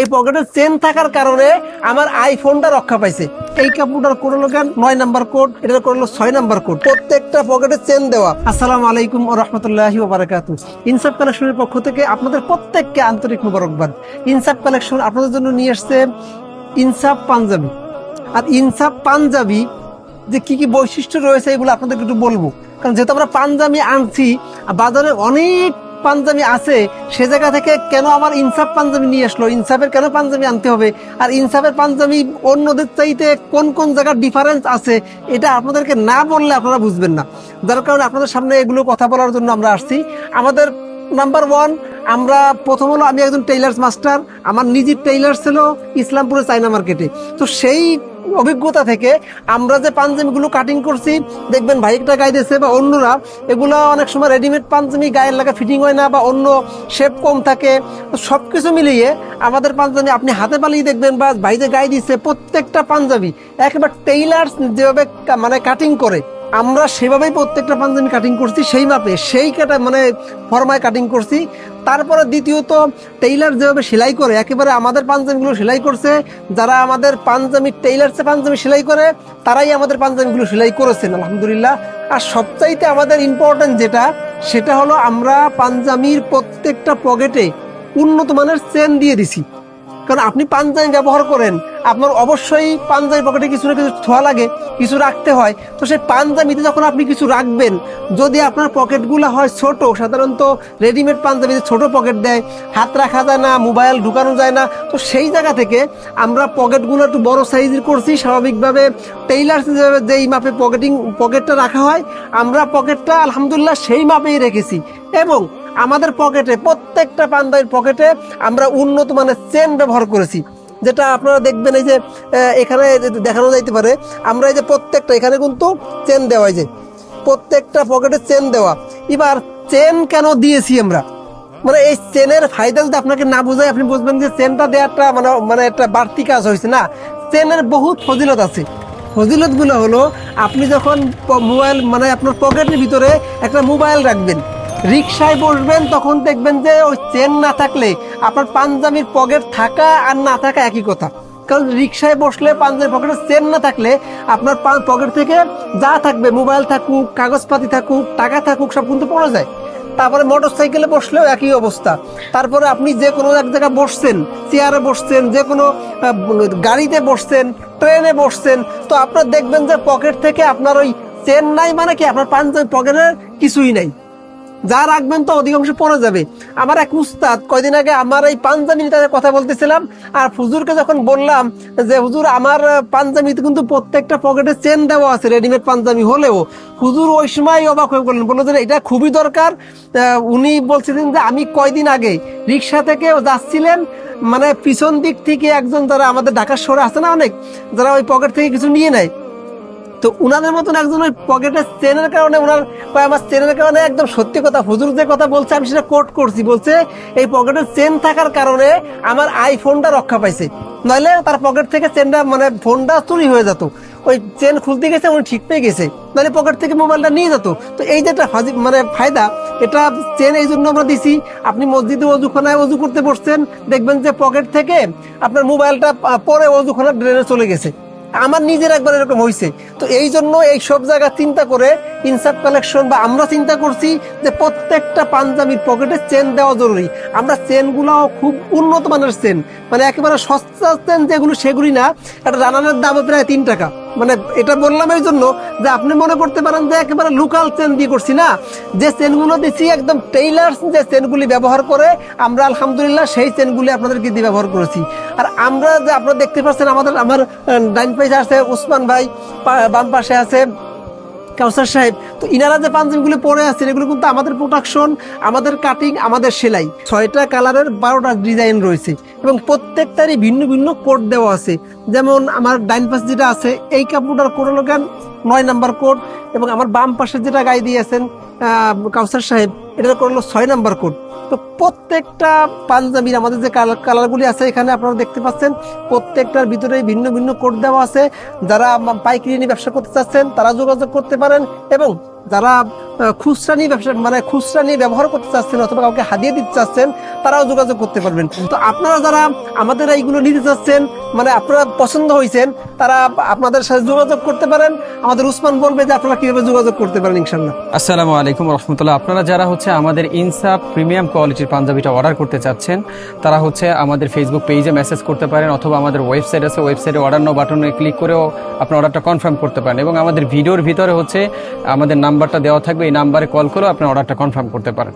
এই পকেটে চেন থাকার কারণে আমার আইফোনটা রক্ষা পাইছে। এই কাপড়টার কোড হলো 9 নাম্বার কোড, এটার কোড হলো 6 নাম্বার কোড, প্রত্যেকটা পকেটে চেন দেওয়া। আসসালামু আলাইকুম ওয়া রাহমাতুল্লাহি ওয়া বারাকাতুহু। ইনসাফ কালেকশনের পক্ষ থেকে আপনাদের প্রত্যেককে আন্তরিক মোবারকবাদ। ইনসাফ কালেকশন আপনাদের জন্য নিয়ে আসছে ইনসাফ পাঞ্জাবি। আর ইনসাফ পাঞ্জাবি যে কি কি বৈশিষ্ট্য রয়েছে এগুলো আপনাদেরকে একটু বলবো, কারণ যেহেতু আমরা পাঞ্জাবি আনছি, বাজারে অনেক পাঞ্জাবি আছে, সে জায়গা থেকে কেন আমার ইনসাফ পাঞ্জাবি নিয়ে আসলো, ইনসাফের কেন পাঞ্জাবি আনতে হবে, আর ইনসাফের পাঞ্জাবি অন্যদের চাইতে কোন কোন জায়গার ডিফারেন্স আছে, এটা আপনাদেরকে না বললে আপনারা বুঝবেন না। যার কারণে আপনাদের সামনে এগুলো কথা বলার জন্য আমরা আসছি। আমাদের নাম্বার 1, আমরা প্রথম হলো আমি একজন টেইলার্স মাস্টার। আমার নিজের টেইলার ছিল ইসলামপুরে চায়না মার্কেটে। তো সেই অভিজ্ঞতা থেকে আমরা যে পাঞ্জাবিগুলো কাটিং করছি, দেখবেন ভাইকটা গাইতেছে বা অন্যরা, এগুলো অনেক সময় রেডিমেড পাঞ্জাবি গায়ের লাগা ফিটিং হয় না বা অন্য শেপ কম থাকে। তো সবকিছু মিলিয়ে আমাদের পাঞ্জাবি আপনি হাতে পালিয়ে দেখবেন বা ভাই যে গায়ে দিচ্ছে, প্রত্যেকটা পাঞ্জাবি একেবারে টেইলার্স যেভাবে মানে কাটিং করে, আমরা সেভাবেই প্রত্যেকটা পাঞ্জাবি কাটিং করছি, সেই মাপে সেই ফরমায় কাটিং করছি। তারপরে দ্বিতীয়ত, টেইলার যেভাবে সেলাই করে একেবারে আমাদের পাঞ্জাবিগুলো সেলাই করছে। যারা আমাদের পাঞ্জাবি টেইলার্সে পাঞ্জাবি সেলাই করে, তারাই আমাদের পাঞ্জাবিগুলো সেলাই করেছেন আলহামদুলিল্লাহ। আর সবচাইতে আমাদের ইম্পর্টেন্ট যেটা, সেটা হলো আমরা পাঞ্জাবির প্রত্যেকটা পকেটে উন্নত মানের চেন দিয়ে দিছি। কারণ আপনি পাঞ্জাবি ব্যবহার করেন, আপনার অবশ্যই পাঞ্জাবি পকেটে কিছু না কিছু ছোঁয়া লাগে, কিছু রাখতে হয়। তো সেই পাঞ্জাবিতে যখন আপনি কিছু রাখবেন, যদি আপনার পকেটগুলো হয় ছোট, সাধারণত রেডিমেড পাঞ্জাবিতে ছোট পকেট দেয়, হাত রাখা যায় না, মোবাইল ঢুকানো যায় না, তো সেই জায়গা থেকে আমরা পকেটগুলো একটু বড় সাইজের করছি। স্বাভাবিকভাবে টেইলার্স যেই মাপে পকেটটা রাখা হয়, আমরা পকেটটা আলহামদুলিল্লাহ সেই মাপেই রেখেছি। এবং আমাদের পকেটে, প্রত্যেকটা পাঞ্জাবির পকেটে আমরা উন্নত মানের চেন ব্যবহার করেছি, যেটা আপনারা দেখবেন এই যে এখানে দেখানো যাইতে পারে। আমরা এই যে প্রত্যেকটা এখানে কিন্তু চেন দেওয়া, এই যে প্রত্যেকটা পকেটে চেন দেওয়া। এবার চেন কেন দিয়েছি আমরা, মানে এই চেনের ফায়দা যদি আপনাকে না বোঝায়, আপনি বুঝবেন যে চেনটা দেওয়াটা মানে একটা বাড়তি কাজ হয়েছে না। চেনের বহুত ফজিলত আছে। ফজিলত গুলো হলো, আপনি যখন মোবাইল মানে আপনার পকেটের ভিতরে একটা মোবাইল রাখবেন, রিক্সায় বসবেন, তখন দেখবেন যে ওই চেন না থাকলে আপনার পাঞ্জাবির পকেট থাকা আর না থাকা একই কথা। কারণ রিক্সায় বসলে পাঞ্জাবির পকেটে চেন না থাকলে আপনার পকেট থেকে যা থাকবে, মোবাইল থাকুক, কাগজপাতি থাকুক, টাকা থাকুক, সব কিন্তু পড়ে যায়। তারপরে মোটর সাইকেলে বসলেও একই অবস্থা। তারপরে আপনি যে কোনো এক জায়গায় বসছেন, চেয়ারে বসছেন, যে কোনো গাড়িতে বসছেন, ট্রেনে বসছেন, তো আপনার দেখবেন যে পকেট থেকে আপনার ওই চেন নাই, মানে কি আপনার পাঞ্জাবি পকেটের কিছুই নাই, যা রাখবেন তো অধিকাংশ পড়ে যাবে। আমার এক উস্তাদ কয়দিন আগে আমার এই পাঞ্জাবি নিয়ে কথা বলতেছিলাম, আর হুজুরকে যখন বললাম যে হুজুর আমার পাঞ্জাবিতে কিন্তু প্রত্যেকটা পকেটে চেন দেওয়া আছে, রেডিমেড পাঞ্জাবি হলেও, হুজুর ওই সময় অবাক হয়ে বললেন, বললো যে এটা খুবই দরকার। উনি বলছিলেন যে আমি কয়দিন আগে রিক্সা থেকে যাচ্ছিলেন, মানে পিছন দিক থেকে একজন, যারা আমাদের ঢাকার শহরে আছে না অনেক, যারা ওই পকেট থেকে কিছু নিয়ে নেয়, তো উনাদের মতন একজন ওই পকেটের চেনের কারণে, ওনার আমার চেনের কারণে, একদম সত্যি কথা, হুজুর যে কথা বলছে আমি সেটা কোট করছি, বলছে এই পকেটের চেন থাকার কারণে আমার আইফোনটা রক্ষা পাইছে, নইলে তার পকেট থেকে চেনটা মানে ফোনটা চুরি হয়ে যেত। ওই চেন খুলতে গেছে, উনি ঠিক পেয়ে গেছে, নাহলে পকেট থেকে মোবাইলটা নিয়ে যেত। তো এই যেটা মানে ফায়দা, এটা চেন এই জন্য আমরা দিছি। আপনি মসজিদে অজুখানায় অজু করতে বসছেন, দেখবেন যে পকেট থেকে আপনার মোবাইলটা পরে অজুখানার ড্রেনে চলে গেছে। আমার নিজের একবার এরকম হয়েছে। তো এই জন্য এই সব জায়গা চিন্তা করে ইনসাফ কালেকশন বা আমরা চিন্তা করছি যে প্রত্যেকটা পাঞ্জাবির পকেটে চেন দেওয়া জরুরি। আমরা চেনগুলো খুব উন্নত মানের চেন, মানে একেবারে সস্তা চেন যেগুলো, সেগুলি না। একটা রানারের দামও প্রায় 3 টাকা। মানে এটা বললাম এই জন্য যে আপনি মনে করতে পারেন যে একেবারে লোকাল চেন দিয়ে করছি না, যে চেনগুলো দিচ্ছি একদম টেইলার্স যে চেনগুলি ব্যবহার করে, আমরা আলহামদুলিল্লাহ সেই চেনগুলি আপনাদেরকে দিয়ে ব্যবহার করেছি। আর আমরা যে আপনারা দেখতে পাচ্ছেন, আমার ডাইন পাশে আছে উসমান ভাই, বাম পাশে আছে কাউসার সাহেব। তো ইনারা যে পাঞ্জাবিগুলো পরে আছেন, এগুলো কিন্তু আমাদের প্রোডাকশন, আমাদের কাটিং, আমাদের সেলাই। 6টা কালারের 12টা ডিজাইন রয়েছে এবং প্রত্যেকটারই ভিন্ন ভিন্ন কোড দেওয়া আছে। যেমন আমার ডাইন পাশে যেটা আছে, এই কাপড়টার কোড হলো 9 নাম্বার কোড, এবং আমার বাম পাশে যেটা গায়ে দিয়েছেন কাউসার সাহেব, এটার কোড হলো 6 নাম্বার কোড। তো প্রত্যেকটা পাঞ্জাবির আমাদের যে কালারগুলি আছে এখানে আপনারা দেখতে পাচ্ছেন, প্রত্যেকটার ভিতরে ভিন্ন ভিন্ন কোড দেওয়া আছে। যারা পাইকারি নিয়ে ব্যবসা করতে চাচ্ছেন তারা যোগাযোগ করতে পারেন, এবং যারা খুচরা নিয়ে ব্যবসা মানে খুচরা নিয়ে ব্যবহার করতে চাচ্ছেন অথবা কাউকে হাদিয়ে দিতে চাচ্ছেন, তারাও যোগাযোগ করতে পারবেন। তো আপনারা যারা আমাদের এইগুলো নিতে চাচ্ছেন, মানে আপনারা পছন্দ হয়েছেন, তারা আপনাদের সাথে যোগাযোগ করতে পারেন। আমাদের উসমান বলবে যে আপনারা কিভাবে যোগাযোগ করতে পারেন ইনশাল্লাহ। আসসালামু আলাইকুম রহমতুল্লাহ। আপনারা যারা হচ্ছে আমাদের ইনসাফ প্রিমিয়াম কোয়ালিটির পাঞ্জাবিটা অর্ডার করতে চাচ্ছেন, তারা হচ্ছে আমাদের ফেসবুক পেজে মেসেজ করতে পারেন, অথবা আমাদের ওয়েবসাইট আছে, ওয়েবসাইটে অর্ডার নাও বাটনে ক্লিক করেও আপনার অর্ডারটা কনফার্ম করতে পারেন। এবং আমাদের ভিডিওর ভিতরে হচ্ছে আমাদের নাম্বারটা দেওয়া থাকবে, এই নাম্বারে কল করেও আপনার অর্ডারটা কনফার্ম করতে পারেন।